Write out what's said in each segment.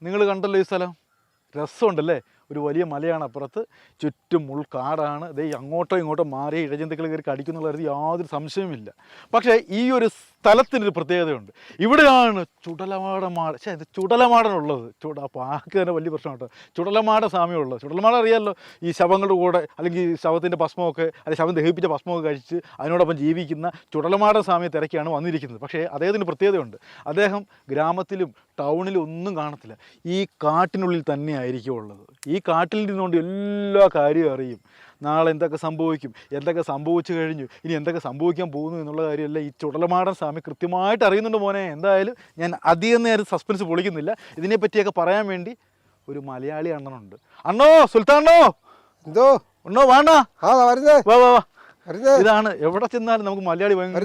നിങ്ങൾ കണ്ടല്ലോ ഈ സ്ഥലം, രസമുണ്ടല്ലേ? ഒരു വലിയ മലയാണ് അപ്പുറത്ത്, ചുറ്റും ഉൾക്കാടാണ്. ദേ അങ്ങോട്ടോ ഇങ്ങോട്ടോ മാറി ഇഴജന്തുക്കൾ കയറി കടിക്കുന്നുള്ള കാര്യത്തിൽ യാതൊരു സംശയവുമില്ല. പക്ഷേ ഈ ഒരു സ്ഥലത്തിനൊരു പ്രത്യേകതയുണ്ട്. ഇവിടെയാണ് ചുടലമാടൻ ചുടലമാടനുള്ളത്. പാക്ക് തന്നെ വലിയ പ്രശ്നം കേട്ടോ. ചുടലമാട സാമ്യമുള്ളത്. ചുടലമാടൻ അറിയാമല്ലോ, ഈ ശവങ്ങളുടെ കൂടെ അല്ലെങ്കിൽ ശവത്തിൻ്റെ ഭസ്മമൊക്കെ അല്ലെങ്കിൽ ശവം ദഹിപ്പിച്ച ഭസ്മമൊക്കെ കഴിച്ച് അതിനോടൊപ്പം ജീവിക്കുന്ന ചുടലമാടൻ സാമ്യം തിരക്കാണ് വന്നിരിക്കുന്നത്. പക്ഷേ അദ്ദേഹത്തിന് പ്രത്യേകതയുണ്ട്. അദ്ദേഹം ഗ്രാമത്തിലും ടൗണിലും ഒന്നും കാണത്തില്ല, ഈ കാട്ടിനുള്ളിൽ തന്നെ ആയിരിക്കും ഉള്ളത്. ഈ കാട്ടിൽ നിന്നുകൊണ്ട് എല്ലാ കാര്യവും അറിയും. നാളെ എന്തൊക്കെ സംഭവിക്കും, എന്തൊക്കെ സംഭവിച്ചു കഴിഞ്ഞു, ഇനി എന്തൊക്കെ സംഭവിക്കാൻ പോകുന്നു എന്നുള്ള കാര്യമല്ല ഈ ചുടലമാടൻ സ്വാമി കൃത്യമായിട്ട് അറിയുന്നുണ്ട് മോനെ. എന്തായാലും ഞാൻ അധികം നേരം സസ്പെൻസ് പൊളിക്കുന്നില്ല. ഇതിനെപ്പറ്റിയൊക്കെ പറയാൻ വേണ്ടി ഒരു മലയാളി അണ്ണനുണ്ട്. അണ്ണോ, സുൽത്താനോ, എന്തോ അണ്ണോ വേണ്ട, വാ വാ വാ. വരുന്നേ. ഇതാണ് എവിടെ ചെന്നാലും നമുക്ക് മലയാളി വന്ന്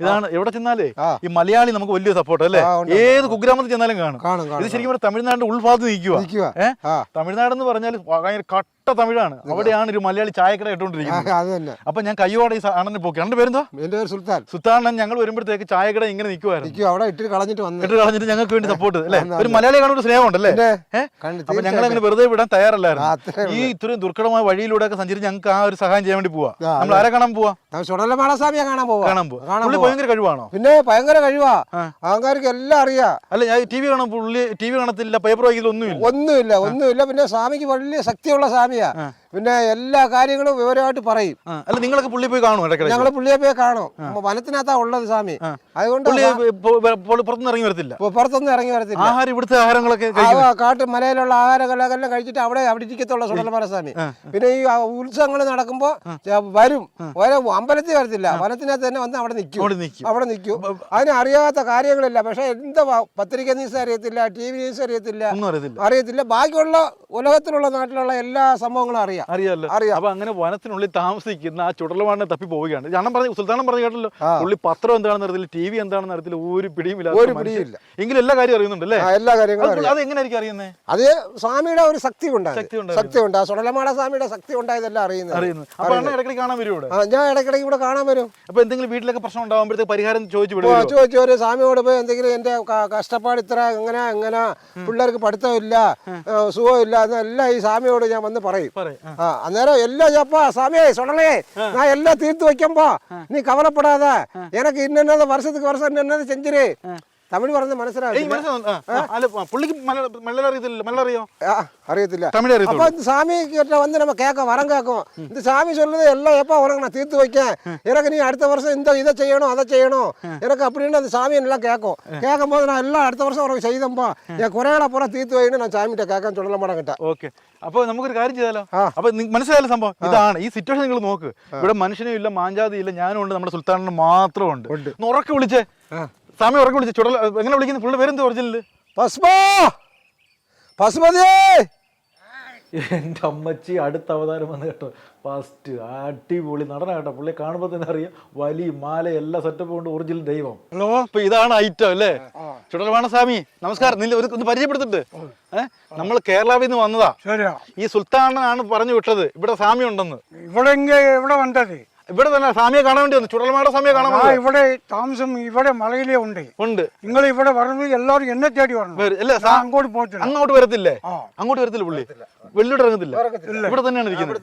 ഇതാണ് എവിടെ ചെന്നാലേ ഈ മലയാളി നമുക്ക് വലിയ സപ്പോർട്ട് അല്ലേ? ഏത് കുഗ്രാമത്തിൽ ചെന്നാലും കാണും. ഇത് ശരിക്കും ഇവിടെ തമിഴ്നാടിന്റെ ഉൾഭാഗത്ത് നിൽക്കുക. തമിഴ്നാടെന്ന് പറഞ്ഞാൽ ഭയങ്കര കട്ട തമിഴാണ്. അവിടെയാണ് ഒരു മലയാളി ചായക്കട ഇട്ടുകൊണ്ടിരിക്കുന്നത്. അപ്പൊ ഞാൻ കയ്യോടെ ഈ അണ്ണനെ പോക്കി. അണ്ണന്റെ പേരെന്തോ? എന്റെ പേര് സുൽത്താൻ. സുൽത്താൻ. ഞങ്ങൾ വരുമ്പോഴത്തേക്ക് ചായക്കട ഇങ്ങനെ നിൽക്കുവായിരുന്നു. അവിടെ ഇട്ട് കളഞ്ഞിട്ട് ഞങ്ങൾക്ക് വേണ്ടി സപ്പോർട്ട് അല്ലേ? ഒരു മലയാളി കാണുന്ന സ്നേഹം ഉണ്ടല്ലേ? അപ്പൊ ഞങ്ങൾ അങ്ങനെ വെറുതെ വിടാൻ തയ്യാറല്ലായിരുന്നു. ഈ ഇത്രയും ദുർഘടമായ വഴിയിലൂടെ ഒക്കെ സഞ്ചരിച്ച് ഞങ്ങൾക്ക് ആ ഒരു സഹായം ചെയ്യാൻ വേണ്ടി പോവാ. നമ്മൾ ആരെ കാണാൻ പോവാ? ചുടലമാടസ്വാമിയെ കാണാൻ പോവാ. ഭയങ്കര കഴിവാണോ? പിന്നെ ഭയങ്കര കഴിവാ. ആൾക്കാർക്ക് എല്ലാം അറിയാം. അല്ല, ഞാൻ ടി വി കാണാൻ പുള്ളി ടി വി കാണത്തില്ല, പേപ്പർ വായിക്കൽ ഒന്നുമില്ല. പിന്നെ സ്വാമിക്ക് വലിയ ശക്തിയുള്ള സ്വാമിയാ. പിന്നെ എല്ലാ കാര്യങ്ങളും വിവരമായിട്ട് പറയും. അല്ല, നിങ്ങളൊക്കെ പുള്ളി പോയി കാണും? ഞങ്ങള് പുള്ളിയെ പോയി കാണും. വനത്തിനകത്താ ഉള്ളത് സ്വാമി. അതുകൊണ്ട് പുറത്തൊന്നും ഇറങ്ങി വരത്തില്ല. ആഹാരം ഇവിടുത്തെ ആഹാരങ്ങളൊക്കെ കാട്ട് മലയിലുള്ള ആഹാരങ്ങളെല്ലാം കഴിച്ചിട്ട് അവിടെ ഇരിക്കത്തുള്ള ചുടലമാടൻ സ്വാമി. പിന്നെ ഈ ഉത്സവങ്ങൾ നടക്കുമ്പോ വരും. അമ്പലത്തിൽ വരത്തില്ല, വനത്തിനകത്ത് തന്നെ വന്ന് അവിടെ നിൽക്കും. അതിന് അറിയാത്ത കാര്യങ്ങളില്ല. പക്ഷെ എന്താ പത്രിക ന്യൂസ് അറിയത്തില്ല, ടി വി ന്യൂസ് അറിയത്തില്ല. ബാക്കിയുള്ള ഉലകത്തിലുള്ള നാട്ടിലുള്ള എല്ലാ സംഭവങ്ങളും അറിയാം. അപ്പൊ അങ്ങനെ വനത്തിനുള്ളിൽ താമസിക്കുന്ന ആ ചുടലമാടനെ തപ്പി പോവുകയാണ്. ഞാൻ പറഞ്ഞു, സുൽത്താനം പറഞ്ഞു കേട്ടല്ലോ, പുള്ളി പത്രം എന്താണെന്ന് അറിയത്തില്ല, ടി വി എന്താണെന്ന് അറിയത്തില്ല, ഒരു പിടിയുമില്ല. എങ്കിലും എല്ലാ കാര്യം അറിയുന്നുണ്ടല്ലേ? എല്ലാ കാര്യങ്ങളും. അത് എങ്ങനെയായിരിക്കും അറിയുന്നത്? അത് സ്വാമിയുടെ ഒരു ശക്തി ഉണ്ട്. ആ ചുടലമാട സ്വാമിയുടെ ശക്തി ഉണ്ടായതെല്ലാം അറിയുന്നത്. അപ്പൊ ഇടയ്ക്കിടയ്ക്ക് കാണാൻ വരും ഇവിടെ? ഞാൻ ഇടയ്ക്കിടയ്ക്ക് ഇവിടെ കാണാൻ വരും. അപ്പൊ എന്തെങ്കിലും വീട്ടിലൊക്കെ പ്രശ്നം ഉണ്ടാകുമ്പോഴത്തേക്ക് പരിഹാരം ചോദിച്ചു ഒരു സ്വാമിയോട് പോയി എന്തെങ്കിലും എന്റെ കഷ്ടപ്പാട് ഇത്ര എങ്ങനെ പിള്ളേർക്ക് പഠിത്തമില്ല, സുഖമില്ല എന്നെല്ലാം ഈ സ്വാമിയോട് ഞാൻ വന്ന് പറയും. അന്നേരം എല്ലാം ചപ്പാ സ്വാമിയെ ചുടലേ ഞാൻ എല്ലാം തീർത്ത് വെക്കുമ്പോ നീ കവലപ്പെടാതെ എനക്ക് ഇന്നത് വർഷத்துக்கு வருஷம் എന്നത് സെഞ്ചുറി തമിഴ് പറഞ്ഞ് മനസ്സിലാവില്ല. അറിയത്തില്ല. അപ്പൊ சாமி கிட்ட வந்து நம்ம வரம் கேட்கும். இந்த சாமி சொல்லுது எல்லாம் எப்பா உனக்கு நான் தீர்த்து வைக்கேன், எனக்கு நீ அடுத்த வருஷம் இந்த இதை செய்யணும் அதை செய்யணும் எனக்கு அப்படின்னு அந்த சாமி எல்லாம் கேட்கும் போது நான் எல்லாம் அடுத்த வருஷம் உனக்கு செய்தப்பா என் குறைகளை பூரா தீர்த்து வைன்னு நான் சாமிகிட்ட കേൾക്കാൻ ചുടലമാടൻ കിട്ടാ. ഓക്കെ, അപ്പൊ നമുക്കൊരു കാര്യം ചെയ്താലോ? അപ്പൊ മനസ്സിലായാലും സംഭവം ഇതാണ്. ഈ സിറ്റുവേഷൻ നിങ്ങൾ നോക്ക്. ഇവിടെ മനുഷ്യനും ഇല്ല, മാഞ്ചാതി ഇല്ല, ഞാനും ഉണ്ട്, നമ്മുടെ സുൽത്താനും മാത്രമുണ്ട്. ഉറക്കെ വിളിച്ചേ സ്വാമി, ഉറക്കെ വിളിച്ചേ. ചുടല എങ്ങനെ വിളിക്കുന്നത്? പുള്ളിയുടെ പേരെന്ത് ഒറിജിനല്? എൻ്റെ അമ്മച്ചി അടുത്ത അവതാരം വന്ന് കേട്ടോ. ഫസ്റ്റ് അടിപൊളി നടന കേട്ടോ. പുള്ളിയെ കാണുമ്പോൾ തന്നെ അറിയാം, വലിയ മാല എല്ലാ സെറ്റപ്പ് കൊണ്ട് ഒറിജിനൽ ദൈവം. ഹലോ, അപ്പൊ ഇതാണ് ഐറ്റം അല്ലേ? ചുടലമാടൻ സ്വാമി നമസ്കാരം. ഒന്ന് പരിചയപ്പെടുത്തിട്ട്. നമ്മൾ കേരളത്തിൽ നിന്ന് വന്നതാ. ഈ സുൽത്താനാണ് പറഞ്ഞു വിട്ടത് ഇവിടെ സ്വാമി ഉണ്ടെന്ന്. ഇവിടെ വന്നത് ഇവിടെ തന്നെ സ്വാമിയെ കാണാൻ വേണ്ടി വന്നു. ചുടലമാട സ്വാമിയെ കാണാൻ വേണ്ടി. ഇവിടെ താമസം ഇവിടെ മലയിലേ ഉണ്ട്. നിങ്ങൾ ഇവിടെ വരുന്നത് എല്ലാവരും എന്നെ തേടി വരണം. അങ്ങോട്ട് പോയിട്ടില്ല. അങ്ങോട്ട് വരത്തില്ലേ? അങ്ങോട്ട് വരത്തില്ല. പുള്ളി വെള്ളിയോട്ട് ഇറങ്ങത്തില്ല. ഇവിടെ തന്നെയാണ് ഇരിക്കുന്നത്.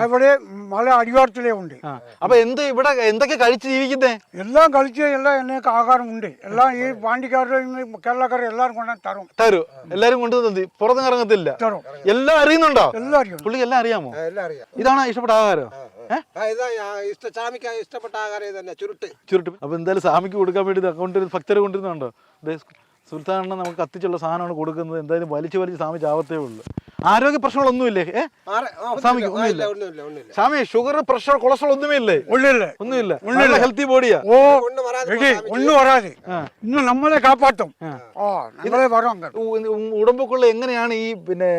ഇവിടെ മല അടിവാരത്തിലേ ഉണ്ട്. അപ്പൊ ഇവിടെ എന്തൊക്കെ കഴിച്ച് ജീവിക്കുന്നേ? എല്ലാം കഴിച്ച് എല്ലാം എന്നൊക്കെ ആഹാരം ഉണ്ട്. എല്ലാം ഈ പാണ്ടിക്കാരും കേരളക്കാരും എല്ലാവരും കൊണ്ടു തരും. എല്ലാരും കൊണ്ടുവന്നു. പുറത്തുനിന്ന് ഇറങ്ങത്തില്ല. എല്ലാം അറിയുന്നുണ്ടോ? എല്ലാം അറിയാം. പുള്ളിക്ക് എല്ലാം അറിയാമോ? ഇതാണ് ഇഷ്ടപ്പെട്ട ആഹാരം? ഇഷ്ടപ്പെട്ട ആഹാരം തന്നെ ചുരുട്ട്. അപ്പൊ എന്തായാലും സ്വാമിക്ക് കൊടുക്കാൻ വേണ്ടി ഭക്തരെ കൊണ്ടിരുന്നുണ്ടോ? സുൽത്താനെ നമുക്ക് കത്തിച്ചുള്ള സാധനമാണ് കൊടുക്കുന്നത്. എന്തായാലും വലിച്ചു സ്വാമി ചാവത്തേ ഉള്ളൂ. ആരോഗ്യ പ്രശ്നങ്ങളൊന്നുമില്ലേ സ്വാമിക്ക്? ഒന്നുമില്ല. സ്വാമി ഷുഗർ, പ്രഷർ, കൊളസ്ട്രോൾ ഒന്നുമില്ലേ? ഒന്നുമില്ല. ഹെൽത്തി ബോഡിയാ. ഒന്നും വരാതെ ഇന്ന് നമ്മളെ കാപ്പാറ്റും. ഉടമ്പൊക്കുള്ള എങ്ങനെയാണ് ഈ പിന്നെ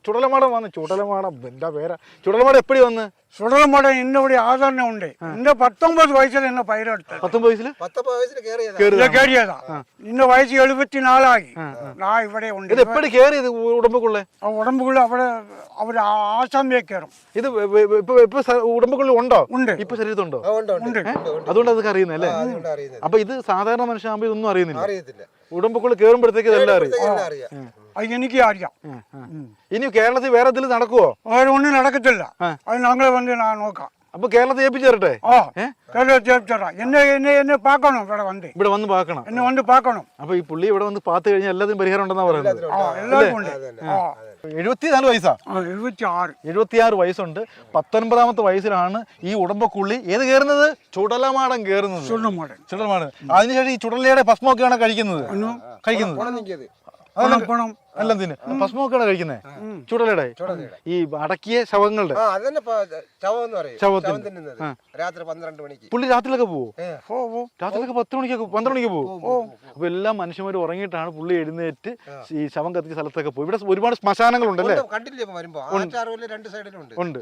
ചുടലമാടം വന്ന്? ചുടലമാടം എന്താ പേരാ? ചുടലമാടം എപ്പടി വന്ന്? ചുടലമാടൻ എന്നോട് ആധാരണ ഉണ്ട്. എന്റെ 19 വയസ്സിൽ എന്നെ പൈരെടുത്ത. 19 വയസ്സിൽ കേറിയതാ. ഇന്ന് വയസ്സ് 74 ഞാൻ ഇവിടെ ഉണ്ട്. എപ്പടി കേറിയത് ഉടമ്പുക്കുള്ള? ഉടമ്പുക്കുള്ള അവിടെ ആസാമിയെ കയറും. ഇത് ഇപ്പൊ ഉടമ്പുക്കുള്ളിൽ ഉണ്ടോ? ഉണ്ട്. ഇപ്പൊ ശരീരത്തുണ്ടോ? ഉണ്ട്. അതുകൊണ്ട് അതൊക്കെ അറിയുന്നല്ലേ? അപ്പൊ ഇത് സാധാരണ മനുഷ്യനാകുമ്പോ ഇതൊന്നും അറിയുന്നില്ല. ഉടമ്പക്കുള്ളി കയറുമ്പോഴത്തേക്ക് ഇതെല്ലാം അറിയും. എല്ലാം അറിയാം. അത് എനിക്ക് അറിയാം. ഇനി കേരളത്തിൽ വേറെ എന്തെങ്കിലും നടക്കുവോ? വേറെ ഒന്നും നടക്കത്തില്ല. അത് ഞങ്ങളെ വന്ന് ഞാൻ നോക്കാം. അപ്പൊ കേരളത്തിൽ ഏൽപ്പിച്ചു തരട്ടെ? എന്നെ പാക്കണം. ഇവിടെ വന്ന് പാക്കണം. എന്നെ വന്ന് പാക്കണം. അപ്പൊ ഈ പുള്ളി ഇവിടെ വന്ന് പാത്ത് കഴിഞ്ഞാൽ എല്ലാത്തിനും പരിഹാരം ഉണ്ടെന്നാ പറയുന്നത്. എല്ലാവർക്കും ഉണ്ട്. 74 വയസ്സാ. 76 വയസ്സുണ്ട്. 19ാമത്തെ വയസ്സിലാണ് ഈ ഉടമ്പക്കുള്ളി ഏത് കയറുന്നത്? ചുടലമാടം കയറുന്നത്. ചുടലമാടം. അതിനുശേഷം ഈ ചുടലയുടെ ഭസ്മൊക്കെയാണ് കഴിക്കുന്നത്. എല്ലാം തിന്നു. ഭസ്മൊക്കെയാണ് കഴിക്കുന്നത് ചുടലയുടെ. ഈ അടക്കിയ ശവങ്ങളുടെ രാത്രി 12 മണിക്ക് പുള്ളി രാത്രിയിലൊക്കെ പോവും. രാത്രിയിലൊക്കെ 10 മണിക്കൊക്കെ 12 മണിക്ക് പോവും. അപ്പൊ എല്ലാ മനുഷ്യന്മാരും ഉറങ്ങിയിട്ടാണ് പുള്ളി എഴുന്നേറ്റ് ഈ ശവം കത്തിച്ച സ്ഥലത്തൊക്കെ പോകും. ഇവിടെ ഒരുപാട് ശ്മശാനങ്ങളുണ്ടല്ലേ? ഉണ്ട്.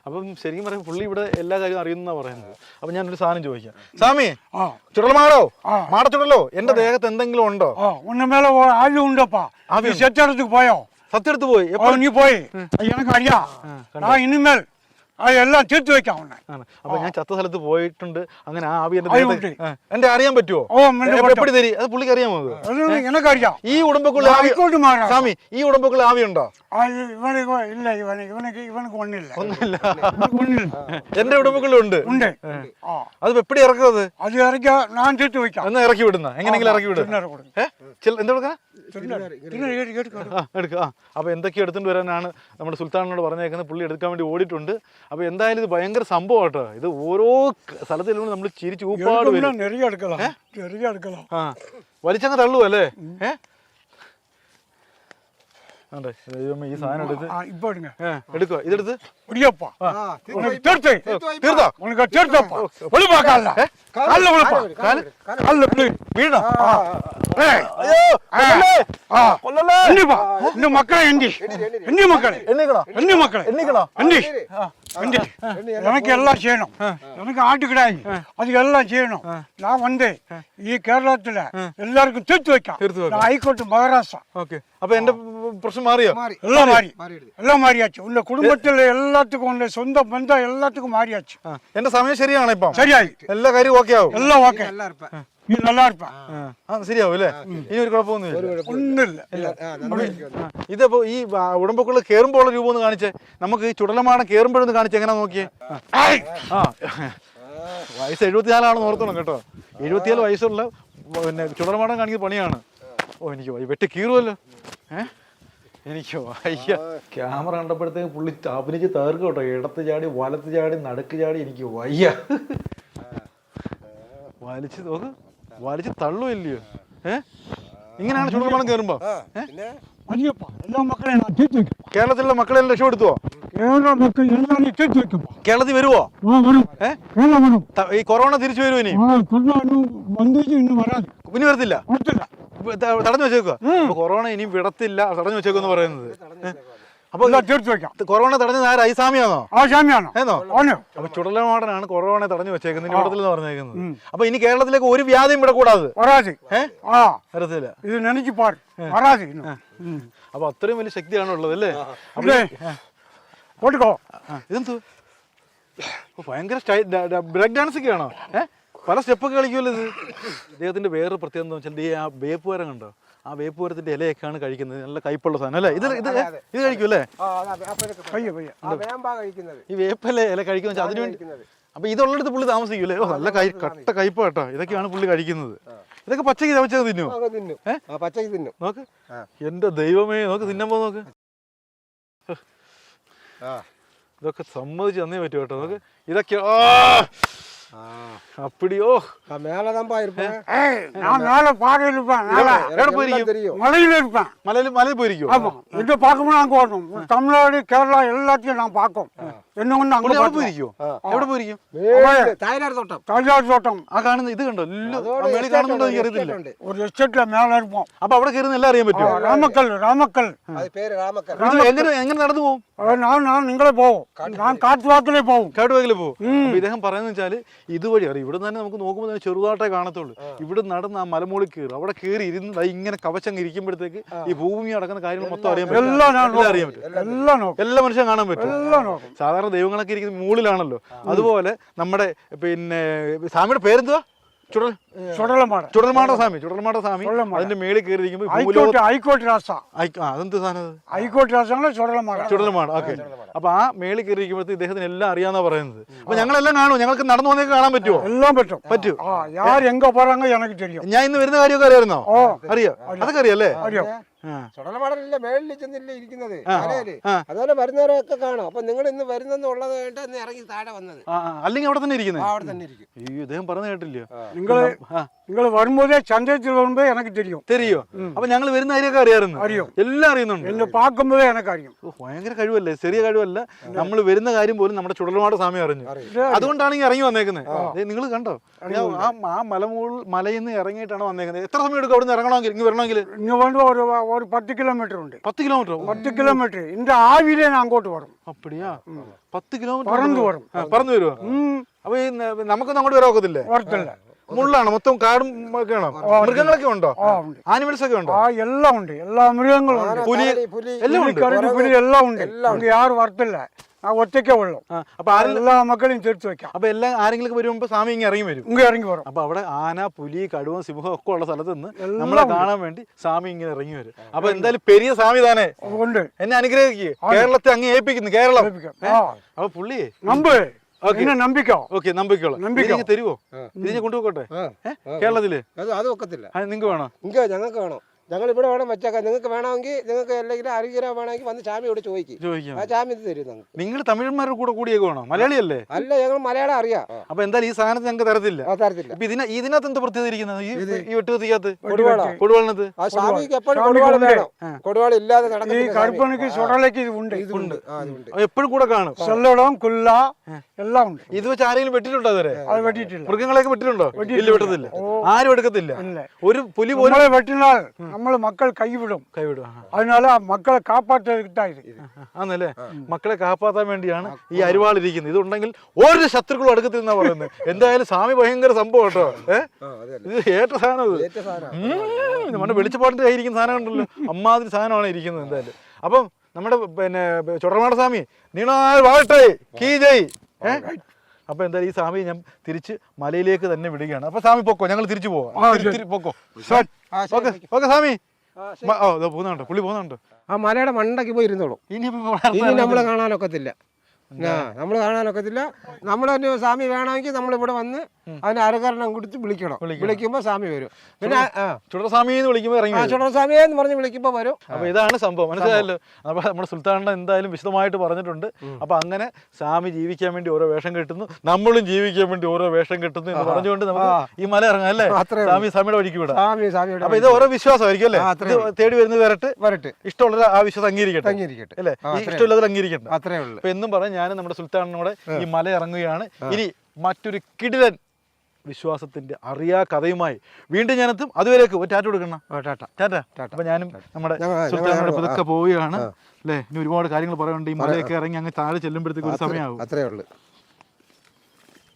അപ്പം ശരിക്കും പറയുമ്പോൾ പുള്ളി ഇവിടെ എല്ലാ കാര്യവും അറിയുന്ന പറയുന്നത്. അപ്പൊ ഞാനൊരു സാധനം ചോദിക്കാം. സ്വാമി, ചുടൽമാടോ മാടച്ചുടലോ എന്റെ ദേഹത്ത് എന്തെങ്കിലും ഉണ്ടോ? പോയോ? സത്യടുത്ത് പോയി. നീ പോയി? എനിക്ക് അറിയാം. ഇനിമേൽ എല്ലാം തീർത്ത് വെക്കാം. അപ്പൊ ഞാൻ ചത്ത സ്ഥലത്ത് പോയിട്ടുണ്ട്. അങ്ങനെ ആ ആവി എന്റെ അറിയാൻ പറ്റുമോ? എപ്പടി തരി? അത് പുള്ളിക്ക് അറിയാമോ? എനിക്കറിയാം. ഈ ഉടമ്പക്കുള്ള സ്വാമി, ഈ ഉടമ്പക്കുള്ള ആവി ഉണ്ടോ? ഒന്നില്ല. എന്റെ ഉടമ്പക്കുള്ള ഉണ്ട്. അത് എപ്പടി ഇറക്കുന്നത്? അത് ഇറക്കിയാ ഞാൻ തീർത്ത് വെക്കാം. എന്നാ ഇറക്കി വിടുന്ന എങ്ങനെങ്കിലും ഇറക്കി വിടും. എന്താ കൊടുക്കാ? എടുക്കുക. അപ്പൊ എന്തൊക്കെ എടുത്തുകൊണ്ട് വരാനാണ് നമ്മുടെ സുൽത്താനോട് പറഞ്ഞേക്കുന്നത്. പുള്ളി എടുക്കാൻ വേണ്ടി ഓടിയിട്ടുണ്ട്. അപ്പൊ എന്തായാലും ഇത് ഭയങ്കര സംഭവം കേട്ടോ. ഇത് ഓരോ സ്ഥലത്തിലും നമ്മൾ ചിരിച്ച് ഊപ്പാട് വരും. വലിച്ചങ്ങ് തള്ളു അല്ലേ? ഈ സാധനം എടുത്ത് എടുക്കുക. ഇതെടുത്ത് മക്കളെ எனக்கு எல்லாம் செய்யணும். எனக்கு ஆட்டுக்கிடாய் அது எல்லாம் செய்யணும். நான் வந்து ഈ കേരളത്തില് എല്ലാവർക്കും തീർത്ത് വെക്കാം. ഹൈക്കോർട്ട് മഹാരാഷ്ട്ര. അപ്പൊ എന്റെ പ്രശ്നം മാറിയോ? എല്ലാം മാറിയാச்சு. ഉള്ള കുടുംബത്തില് എല്ലാத்துக்கும் ഉള്ള സ്വന്തം ബന്ധം എല്ലാத்துக்கும் മാറിയാச்சு. എന്റെ സമയം ശരിയാണ് ഇപ്പൊ? ശരിയായി. എല്ലാ കാര്യം ഓക്കെ ആവും. എല്ലാം ഓക്കെ. നീ நல்லா இருப்ப. ശരിയാവും അല്ലേ? ഇനി ഒരു കുഴപ്പമൊന്നുമില്ല. ഇതിപ്പോ ഈ ഉടമ്പക്കുള്ള കേറുമ്പോൾ ഉള്ള രൂപം ഒന്ന് കാണിച്ചേ. നമുക്ക് ഈ ചുടലമാടം കേറുമ്പോഴൊന്ന് കാണിച്ചേ. എങ്ങനെ നോക്കിയേ? വയസ്സ് 74 ഓർത്തോണം കേട്ടോ. 74 വയസ്സുള്ള പിന്നെ ചുടലമാടം കാണിക്കുന്ന പണിയാണ്. എനിക്ക് വെട്ടി കീറുമല്ലോ. എനിക്ക് വയ്യ. ക്യാമറ കണ്ടപ്പോഴത്തേക്ക് പുള്ളി അഭിനയിച്ച് തേർക്കും കേട്ടോ. ഇടത്ത് ചാടി വലത്ത് ചാടി നടുക്ക് ചാടി. എനിക്ക് വയ്യ. വലിച്ച് നോക്ക്, വലിച്ച് തള്ളുമില്ലയോ? ഇങ്ങനെയാണ് ചുടലമാടം കയറുമ്പോ. കേരളത്തിലുള്ള മക്കളെല്ലാം രക്ഷപ്പെടുത്തുവോ? കേരളത്തിൽ വരുവോ? ഈ കൊറോണ തിരിച്ചു വരുമോ? ഇനി വരത്തില്ല. തടഞ്ഞു വെച്ചേക്കുക. കൊറോണ ഇനി വിടത്തില്ല, തടഞ്ഞു വെച്ചേക്കെന്ന് പറയുന്നത്. അപ്പൊ കൊറോണ തടഞ്ഞത് ആരാ? ഈ സ്വാമിയാണോ? ഏന്നോ? അപ്പൊ ചുടലമാടനാണ് കൊറോണ തടഞ്ഞു വെച്ചേക്കുന്നത് ഇവിടത്തിൽ പറഞ്ഞേക്കുന്നത്. അപ്പൊ ഇനി കേരളത്തിലേക്ക് ഒരു വ്യാധിയും ഇവിടെ കൂടാതെ വരത്തില്ല. അപ്പൊ അത്രയും വലിയ ശക്തിയാണ് ഉള്ളത് അല്ലേ? ഇതെന്തു ഭയങ്കര ബ്രേക്ക് ഡാൻസ് ഒക്കെ ആണോ? പല സ്റ്റെപ്പൊക്കെ കളിക്കുമല്ലോ ഇത്. ഇദ്ദേഹത്തിന്റെ വേറെ പ്രത്യേകത എന്താ വെച്ചാൽ ഈ ആ വേപ്പുവരം കണ്ടോ? ആ വേപ്പുവരത്തിന്റെ ഇലയൊക്കെയാണ് കഴിക്കുന്നത്. നല്ല കയ്പുള്ള സാധനം അല്ലേ? ഇത് കഴിക്കും അല്ലേ? ഈ വേപ്പില ഇല കഴിക്കുന്ന വെച്ചാൽ അതിനുവേണ്ടി. അപ്പൊ ഇതുള്ളിടത്ത് പുള്ളി താമസിക്കൂലേ? നല്ല കട്ട കയ്പ കേട്ടോ. ഇതൊക്കെയാണ് പുള്ളി കഴിക്കുന്നത്. ഇതൊക്കെ പച്ചക്ക് ചവച്ചത് തിന്നുമോ? നോക്ക്, എന്റെ ദൈവമേ, നോക്ക് തിന്നുമ്പോ നോക്ക്. ഇതൊക്കെ സമ്മതിച്ച് തന്നേ പറ്റൂ കേട്ടോ. നോക്ക്, ഇതൊക്കെ அப்படியோ மேலதான்ப்பா இருப்பேன். நான் மேல பாறையில இருப்பேன். மலையில இருப்பேன். மலையில போயிருக்கோம். ஆமா, இதை பார்க்கும்போது அங்க வரணும். தமிழ்நாடு கேரளா எல்லாத்தையும் நான் பார்க்கும். என்ன ஒண்ணு அங்க പോയിരിക്കും. എവിടെ പോയിരിക്കും? തായ്ലാൻഡ് തോട്ടം. തായ്ലാൻഡ് തോട്ടം. ആ കാണുന്നത് ഇത് കണ്ടോ? കാണുന്നുണ്ടോ? എനിക്കറിയത്തില്ല. ഒരു എസ്റ്റേറ്റിലെ മേലെ ഇരുப்போம். അപ്പൊ അവിടെ കയറുന്ന എല്ലാം അറിയാൻ പറ്റുമോ? രാമക്കൽ. അത് പേര് രാമക്കൽ. എങ്ങനെ നടന്നു പോകും? ഞാൻ നിങ്ങളെ പോവും. ഞാൻ കാട്ടുവാക്കിലേ പോവും. കാട്ടുവാക്കിലേ പോകും. ഇദ്ദേഹം പറയുന്നത് വെച്ചാല് ഇതുവഴി അറിയാം. ഇവിടെ തന്നെ നമുക്ക് നോക്കുമ്പോൾ തന്നെ ചെറുതായിട്ടേ കാണത്തുള്ളൂ. ഇവിടെ നടന്ന് ആ മലമുകളിൽ കയറും. അവിടെ കയറി ഇരുന്ന് ഇങ്ങനെ കവച്ചങ്ങ് ഇരിക്കുമ്പോഴത്തേക്ക് ഈ ഭൂമി നടക്കുന്ന കാര്യങ്ങൾ മൊത്തം അറിയാൻ പറ്റും. എല്ലാ മനുഷ്യൻ കാണാൻ പറ്റും. സാധാരണ ദൈവങ്ങളൊക്കെ ഇരിക്കുന്നത് മുകളിലാണല്ലോ. അതുപോലെ നമ്മുടെ പിന്നെ സ്വാമിയുടെ പേരെന്തുവാ? ചുടലമാട ചുടൽമാട സ്വാമി അതിന്റെ മേളിൽ കയറിയിരിക്കുമ്പോൾ ഹൈക്കോട്ട് രാസ അതെന്ത് സാധനം അത്? ഹൈക്കോട്ട് രാസ ചുടൽമാട. ഓക്കെ. അപ്പൊ ആ മേളിൽ കയറിയിരിക്കുമ്പോഴത്തെ ഇദ്ദേഹത്തിന് എല്ലാം അറിയാന്നാ പറയുന്നത്. അപ്പൊ ഞങ്ങളെല്ലാം കാണും, ഞങ്ങൾക്ക് നടന്നു വന്നേക്ക് കാണാൻ പറ്റുമോ? എല്ലാം പറ്റും. യാർ എങ്ക പോறாங்க எனக்கு தெரியும். ഞാൻ ഇന്ന് വരുന്ന കാര്യമൊക്കെ അറിയായിരുന്നോ? അറിയോ? അതൊക്കെ അറിയാല്ലേ? ചുടലമാടല്ലേ മേളിൽ ചെന്നില്ലേ ഇരിക്കുന്നത് മലയില്. അതുപോലെ വരുന്നവരൊക്കെ കാണും. അപ്പൊ നിങ്ങൾ ഇന്ന് വരുന്നെന്നുള്ളത് വേണ്ട ഇന്ന് ഇറങ്ങി താഴെ വന്നത്. അല്ലെങ്കിൽ അവിടെ തന്നെ ഇരിക്കുന്നത്. അവിടെ തന്നെ ഇരിക്കും. അയ്യോ, ഇദ്ദേഹം പറഞ്ഞു കേട്ടില്ലയോ? നിങ്ങൾ വരുമ്പോഴേ ചന്തത്തിൽ വരുമ്പോ എനിക്ക് தெரியும். അപ്പൊ ഞങ്ങൾ വരുന്ന കാര്യമൊക്കെ അറിയാമായിരുന്നു. എല്ലാം അറിയുന്നുണ്ട്. എന്നെ പാക്കുമ്പോഴേ എനിക്ക് അറിയും. ഭയങ്കര കഴിവല്ലേ, ചെറിയ കഴിവല്ല. നമ്മൾ വരുന്ന കാര്യം പോലും നമ്മുടെ ചുടൽമാട സ്വാമി അറിഞ്ഞു. അതുകൊണ്ടാണ് ഈ ഇറങ്ങി വന്നേക്കുന്നത്. നിങ്ങൾ കണ്ടോ, ആ മലയിൽ നിന്ന് ഇറങ്ങിയിട്ടാണ് വന്നേക്കുന്നത്. എത്ര സമയം എടുക്കും അവിടെ നിന്ന് ഇറങ്ങണമെങ്കിൽ, ഇങ്ങ് വരണമെങ്കിൽ? ഇങ്ങ് വേണ്ട ഒരു 10 കിലോമീറ്റർ ഉണ്ട്. 10 കിലോമീറ്റർ? 10 കിലോമീറ്റർ இந்த ആവിയിലെ ഞാൻ അങ്ങോട്ട് വരും. അപ്പടിയാ? 10 കിലോമീറ്റർ പറന്നു വരും. പറന്നു വരുമോ? അപ്പൊ നമുക്കൊന്നും അങ്ങോട്ട് വരാൻ ഒക്കത്തില്ലേ? വരത്തില്ല. മുള്ളാണ് മൊത്തം, കാടും ഒക്കെ ആണോ? മൃഗങ്ങളൊക്കെ ഉണ്ടോ? ആനിമൽസ് ഒക്കെ ഉണ്ടോ? എല്ലാം ഉണ്ട്. എല്ലാ മൃഗങ്ങളും ഉണ്ട്. പുലി എല്ലാം ഉണ്ട്. പുലി എല്ലാം ഉണ്ട്. യാരും വരത്തില്ല. ആ ഒറ്റയ്ക്കേ ഉള്ളൂ. അപ്പൊ എല്ലാ മക്കളെയും ചേർത്ത് വെക്കാം. അപ്പൊ എല്ലാം ആരെങ്കിലും വരുമ്പോ സ്വാമി ഇങ്ങനെ ഇറങ്ങി വരും. ഇറങ്ങി വരും. അപ്പൊ അവിടെ ആന, പുലി, കടുവ, സിംഹം ഒക്കെ ഉള്ള സ്ഥലത്ത് നിന്ന് നമ്മളെ കാണാൻ വേണ്ടി സ്വാമി ഇങ്ങനെ ഇറങ്ങി വരും. അപ്പൊ എന്തായാലും പെരിയ സ്വാമി താനേ ഉണ്ട്. എന്നെ അനുഗ്രഹിക്കുക. കേരളത്തെ അങ്ങ് ഏൽപ്പിക്കുന്നു. കേരളം. അപ്പൊ പുള്ളിയെ നമ്പിക്കോളാം. തരുവോ? ഇതിനെ കൊണ്ടുപോക്കോട്ടെ കേരളത്തില്? അത് ഒക്കത്തില്ല. നിങ്ങൾക്ക് വേണോ? ഞങ്ങൾക്ക് വേണം. ഞങ്ങൾ ഇവിടെ വേണം വെച്ചേക്കാം. നിങ്ങൾക്ക് വേണമെങ്കിൽ, നിങ്ങൾക്ക് അല്ലെങ്കിൽ അറിയില്ല വേണമെങ്കിൽ വന്ന് ചാമിയോട് ചോദിക്കും. ആ ചാമി ഇത് തരും. നിങ്ങൾ തമിഴന്മാരുടെ കൂടിയൊക്കെ വേണോ? മലയാളിയല്ലേ? അല്ല, ഞങ്ങൾ മലയാളം അറിയാം. അപ്പൊ എന്തായാലും ഈ സാധനത്തിന് ഞങ്ങൾക്ക് തരത്തില്ല. ഇതിനകത്ത് എന്ത് പ്രത്യേകത ഇരിക്കുന്നത്? ഈ വെട്ടുകത്തിക്കകത്ത് കൊടുവാളിനകത്ത് ആ സ്വാമിക്ക് എപ്പോഴും കൊടുവാൾ വേണം. കൊടുവാൾ ഇല്ലാതെ എപ്പോഴും കൂടെ കാണും. എല്ലാം ഉണ്ട്. ഇത് വെച്ച് ആരെങ്കിലും വെട്ടിട്ടുണ്ടോ? അതുവരെ വെട്ടിയിട്ടില്ല. മൃഗങ്ങളെയൊക്കെ വെട്ടിട്ടുണ്ടോ? ഇല്ല, വെട്ടത്തില്ല. ആരും എടുക്കത്തില്ല. ഒരു പുലി പോലെ വെട്ടിനാൽ നമ്മൾ മക്കൾ കൈവിടും. അതിനാൽ മക്കളെ കാപ്പാറ്റാന്നല്ലേ, മക്കളെ കാപ്പാത്താൻ വേണ്ടിയാണ് ഈ അരിവാൾ ഇരിക്കുന്നത്. ഇതുണ്ടെങ്കിൽ ഒരു ശത്രുക്കളും അടുക്കത്തില്ലെന്നാ പറയുന്നത്. എന്തായാലും സ്വാമി ഭയങ്കര സംഭവം കേട്ടോ. ഇത് ഏറ്റ സാധനം. ഇത് നമ്മുടെ വെളിച്ചപ്പാട്ടിന്റെ കയ്യിരിക്കുന്ന സാധനം ഉണ്ടല്ലോ, അമ്മാതിരി സാധനമാണ് ഇരിക്കുന്നത്. എന്തായാലും അപ്പം നമ്മുടെ പിന്നെ ചുടൽമാട സ്വാമി നീണാൽ വാഴട്ടെ കീ ജയ്. അപ്പൊ എന്തായാലും ഈ സ്വാമി ഞാൻ തിരിച്ച് മലയിലേക്ക് തന്നെ വിടുകയാണ്. അപ്പൊ സ്വാമി പൊക്കോ, ഞങ്ങൾ തിരിച്ചു പോവാം. പൊക്കോ. ഓക്കെ സ്വാമി. പോകുന്നുണ്ടോ? പുള്ളി പോകുന്നുണ്ടോ? ആ മലയുടെ മണ്ടയ്ക്ക് പോയി ഇരുന്നോളൂ. ഇനി നമ്മളെ കാണാനൊക്കത്തില്ല. നമ്മൾ കാണാനൊക്കത്തില്ല. നമ്മൾ തന്നെ സ്വാമി വേണമെങ്കിൽ നമ്മളിവിടെ വന്ന് അതിന് അരകരണം കൊടുത്ത് വിളിക്കണം. വിളിക്കുമ്പോൾ സ്വാമി വരും. പിന്നെ ചുടസ്വാമി എന്ന് വിളിക്കുമ്പോൾ ഇറങ്ങി ചുടസ്വാമിയെ എന്ന് പറഞ്ഞ് വിളിക്കുമ്പോൾ വരും. അപ്പൊ ഇതാണ് സംഭവം, മനസ്സിലായല്ലോ. അപ്പൊ നമ്മുടെ സുൽത്താൻ എന്തായാലും വിശദമായിട്ട് പറഞ്ഞിട്ടുണ്ട്. അപ്പൊ അങ്ങനെ സ്വാമി ജീവിക്കാൻ വേണ്ടി ഓരോ വേഷം കെട്ടുന്നു, നമ്മളും ജീവിക്കാൻ വേണ്ടി ഓരോ വേഷം കെട്ടുന്നു എന്ന് പറഞ്ഞുകൊണ്ട് നമുക്ക് ഈ മല ഇറങ്ങാം അല്ലേ? സ്വാമിയുടെ വഴിക്ക് വിടാം. അപ്പൊ ഇത് ഓരോ വിശ്വാസമായിരിക്കും അല്ലേ? തേടി വരുന്നത് വരട്ടെ. ഇഷ്ടമുള്ള ആ വിശ്വാസം അംഗീകരിക്കട്ടെ അല്ലേ? ഇഷ്ടമുള്ളതിൽ അംഗീകരിക്കട്ടെ. അത്രേ ഉള്ളൂ. അപ്പൊ എന്നും പറഞ്ഞ് ഞാൻ നമ്മുടെ സുൽത്താനോടെ ഈ മല ഇറങ്ങുകയാണ്. ഇനി മറ്റൊരു കിടിലൻ വിശ്വാസത്തിന്റെ അറിയാ കഥയുമായി വീണ്ടും ഞാനെത്തും. അതുവരേക്ക് ഒരു ടാറ്റ കൊടുക്കണം. ടാറ്റ. അപ്പൊ ഞാനും നമ്മുടെ സുൽത്താനോട് പതുക്കെ പോവുകയാണ് അല്ലേ. ഇനി ഒരുപാട് കാര്യങ്ങൾ പറയാനുണ്ട്. ഈ മലയൊക്കെ ഇറങ്ങി അങ്ങ് താഴെ ചെല്ലുമ്പോഴത്തേക്ക് ഒരു സമയമാകും. അത്രേ ഉള്ളൂ.